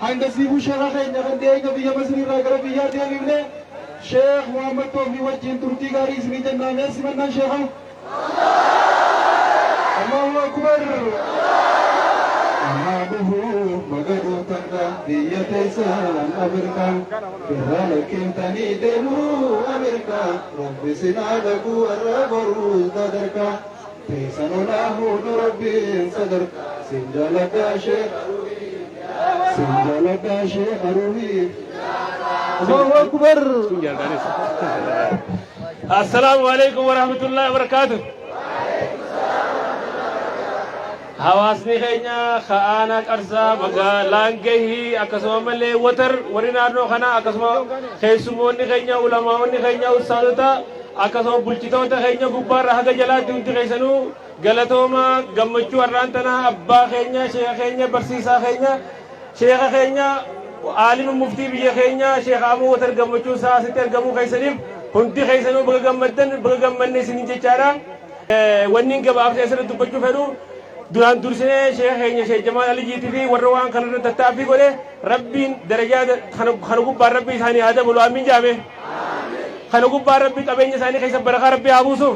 عند سيبو شرخين نغن ديك بيا مصري راقر بيا ديبني شيخ محمد توفي وجين ترتي غاري اسمي جنان اسمنا شيخ الله أكبر أمامه مغدو تندا ديا تيسان أمريكا بهالك انتني دينو أمريكا رب سنادكو الربرو دادركا تيسان الله ربي صدرك سنجلك شيخ سنجلك شيخ روحي الله أكبر. السلام عليكم ورحمة الله وبركاته. حواسني خينا خانا كرسا مغالان جهي أكسما ملي وتر ورينارنو خنا أكسما خيسموني خينا علماءوني خينا أستاذتا أكسما بلچتوتا خينا غبار هذا جلات دونتي خيسنو غلطوما غمچو ارانتنا أبا خينا شيخ خينا برسيسا خينا شيخ خينا عالم مفتي بيا خينا شيخ أبو وتر غمچو ساسيتر غمو خيسنيم هنتي خيسنو بغمدن بغمني سنينجي چارا ونين غباب سيسر دبچو فدو duraan dursee sheekh keenya sheekh Jamaal Ali Jiitii fi warra waan kanarra tattaaffii godhe rabbiin darajaa kana gubbaan rabbi isaanii haa dabalu amiin jaame kana gubbaan rabbi qabeenya isaanii keessa barakaa rabbi haa buusuuf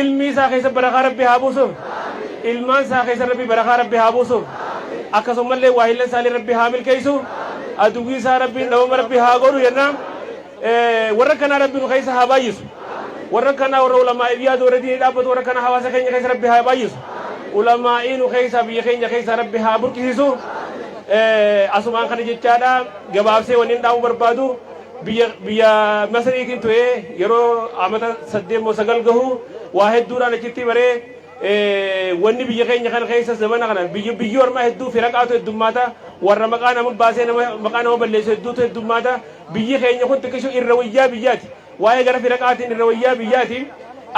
ilmi isaa keessa barakaa rabbi haa buusuuf ilmaan isaa keessa rabbi barakaa rabbi haa buusuuf akkasumallee waahillan isaanii rabbi haa milkeessu aduwwii isaa rabbiin dhabama rabbi haa godhu jennaan warra kanaa rabbi nu keessa haa baay'isu warra kanaa warra ulamaa yaada warra diinii dhaabbatu warra kanaa hawaasa keenya keessa rabbi haa baay'isu ulamaa'iinu keessa biyya keenya keessa rabbi haa burqisiisu asumaan kana jechaadha gabaabsee wanni dhaamu barbaadu biyya masriitiin tu'ee yeroo amata 8 gahu waa hedduudhaan achitti baree wanni biyya keenya kana keessa zamana kana biyyi ormaa hedduu firaqaatu heddummaata warra maqaa nama baasee maqaa nama balleessu hedduutu heddummaata biyyi keenya kun xiqqishu irra wayyaa biyyaati waa'ee gara firaqaatiin irra wayyaa biyyaati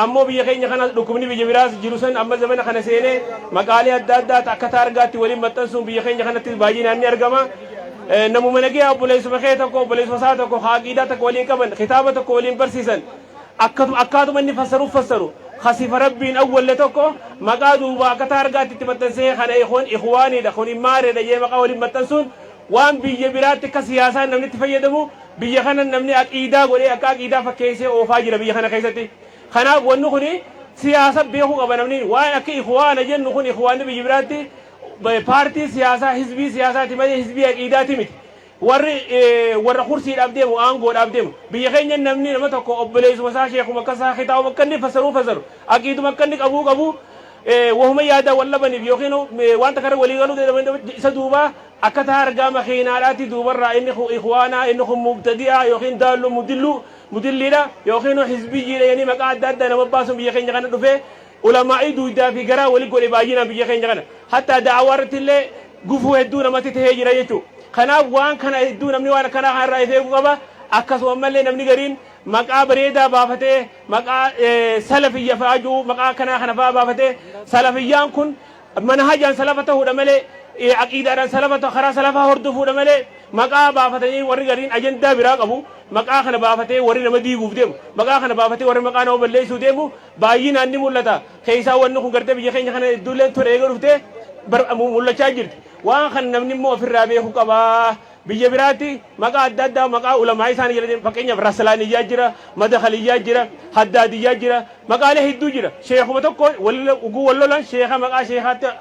ammoo biyya keenya kana dhukkubni biyya biraas jiru san amma zamana kana seenee maqaalee adda addaati akka taargaatti waliin maxxansuun biyya keenya kanatti baay'inaan ni argama namuma nagee obboleessuma kee tokko obboleessuma isaa tokko haaqiidaa tokko waliin qaban kitaaba tokko waliin barsiisan akkaatuma inni fassaru khasifa rabbiin awwalle tokko maqaa duuba akka taargaatti itti maxxansee kana ikhwaaniidha kun imaareedha jee maqaa waliin maxxansuun waan biyya biraatti akka siyaasaan namni itti fayyadamu biyya kana namni aqiidaa godhee akka aqiidaa fakkeessee oofaa jira biyya kana keessatti kanaaf wanni kuni siyaasa beekuu qaba namni waan akka ikhwaana jennu kun ikhwaanni biyya biraatti paartii siyaasaa hizbii siyaasaati malee hizbii aqiidaati miti warra kursiidhaaf deemu aangoodhaaf deemu biyya keenya namni nama tokko obboleessuma isaa sheekuma akkasaa kitaabuma akka inni fassaru aqiiduma akka inni qabu wahuma yaada wallabaniif yookiin wanta kana walii galuu isa duuba akka taa argaa makiinaadhaati duubarraa inni ikhwaanaa inni kun mubtadi'aa yookiin daallu mudilliidha yookiin hizbiyyiidha yani maqaa adda addaa nama baasuun biyya keenya kana dhufee ulamaa'ii duudaa fi garaa walii godhe baay'inaan biyya keenya kana hatta da'awaa irratti illee gufuu hedduu namatti tahee jira jechuudha kanaaf waan kana hedduu namni waan akkanaa irraa ifeeguu qaba akkasuma mallee namni gariin maqaa bareedaa baafatee maqaa salafiyya faajuu maqaa akkanaa kana fa'aa baafatee salafiyyaan kun manhajaan salafa ta'uudha malee aqiidaadhaan salafa karaa salafaa hordofuudha malee maqaa baafatanii warri gariin ajandaa biraa qabu maqaa kana baafatee warri nama diiguuf deemu maqaa kana baafatee warri maqaa nama balleessuu deemu baay'inaan ni mul'ata keessaa wanni kun gartee biyya keenya kana iddooleen ture eega dhuftee mul'achaa jirti waan kan namni immoo ofirraa beekuu qabaa biyya biraatti maqaa adda addaa maqaa ulamaa isaanii jedhanii fakkeenyaaf rasalaaniyyaa jira madakhaliyyaa jira haddaadiyyaa jira maqaalee hedduu jira sheekuma tokko uguu wallolan sheeka maqaa sheekaatti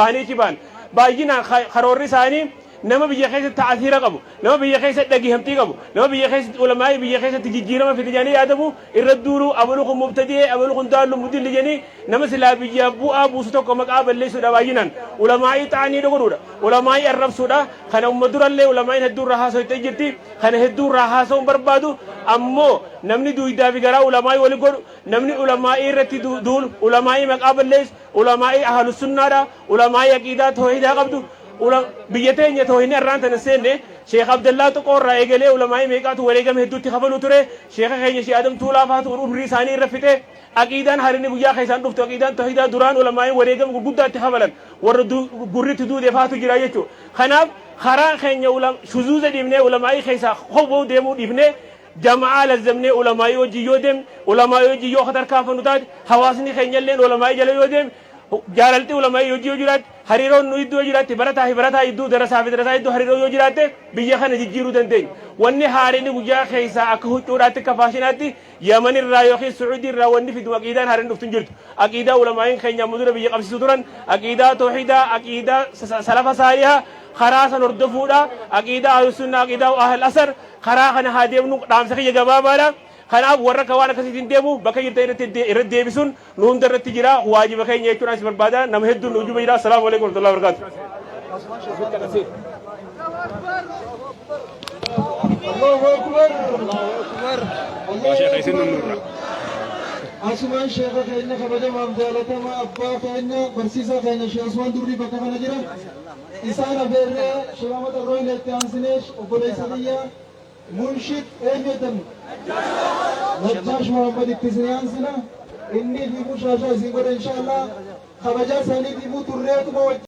bahanii cibaan baay'inaan karoorri isaanii nama biyya keessatti ta'asiira qabu nama biyya keessatti dhageeffamtii qabu nama biyya keessatti ulamaa biyya keessatti jijjiirama fidanii yaadamu irra duuru abalu kun mubtadi'ee abalu kun daallu mudilli jedhanii nama silaa biyya bu'aa buusu tokko maqaa balleessuudha baay'inaan ulamaa ta'anii dogoruudha ulamaa arrabsuudha kana umma durallee ulamaa hedduu irraa haasa'u jirti kana hedduu irraa haasa'uun barbaadu ammoo namni duudaa fi garaa ulamaa wali godhu namni ulamaa irratti duulu ulamaa maqaa balleessu ulamaa ahlus sunnaadha ulamaa aqiidaa tawhiidaa qabdu biyya teenya tawhiidni irraan tan seenne sheekh abdallaa Tuqoorraa eegalee ulamaa meeqaatu wareegame hedduutti kafalu ture sheekha keenya shee Adam Tuulaa faatu umrii isaanii irra fite aqiidaan harini guyyaa keessaan dhuftu aqiidaan tawhiidaa duraan ulamaa wareegame gurguddaatti kafalan warra gurritti duudee faatu jira jechuudha kanaaf karaa keenya shuzuuza dhiibnee ulamaa keessaa hoboo deemuu dhiibnee jamaa lazzamnee ulamaa wajji yoo deemne ulamaa wajji yoo tarkaanfannu taate hawaasni keenya illee ulamaa jala yoo deemne jaalalti ulamaa yoo jiraate hariiroon nu iddoo jiraate barataa iddoo darasaa iddoo hariiroo yoo jiraate biyya kana jijjiiruu dandeenya. Wanni haariin guyyaa keessaa akka huccuudhaatti akka faashinaatti Yaman irraa yookiin Sucuudii irraa wanni fidu aqiidaan haariin dhuftu hin jirtu. Aqiidaa ulamaa'iin keenya mudura biyya qabsiisu turan aqiidaa toohidaa aqiidaa salafa saalihaa karaa san hordofuudha aqiidaa ahlusunnaa aqiidaa ahl asar karaa kana haa deemnu dhaamsa kiyya gabaabaadha. Kanaaf warra waan akkasiitiin deemu bakka jirta irratti deebisuun nu hunda irratti jira waajiba keenya jechuun as barbaada nama hedduun nu wajjin jira. Assalaamu alaikum warahmatullahi wabarakatuh. Allahu akbar. Allah Sheikh Isin Nurra. Asuman Sheikh keenya kabajamaaf jaalatama abbaa keenya barsiisaa keenya Sheikh Usman Durri bakka kana jira. Isaan afeerree Sheikh Ahmad Arroilee itti aansineesh obboleessa biyya munshid eenyuutan Najjaash Muhammad itti aansina inni fi mushaashaa isin godha inshaallah kabajaa isaaniitiifuu turreetuma wajjin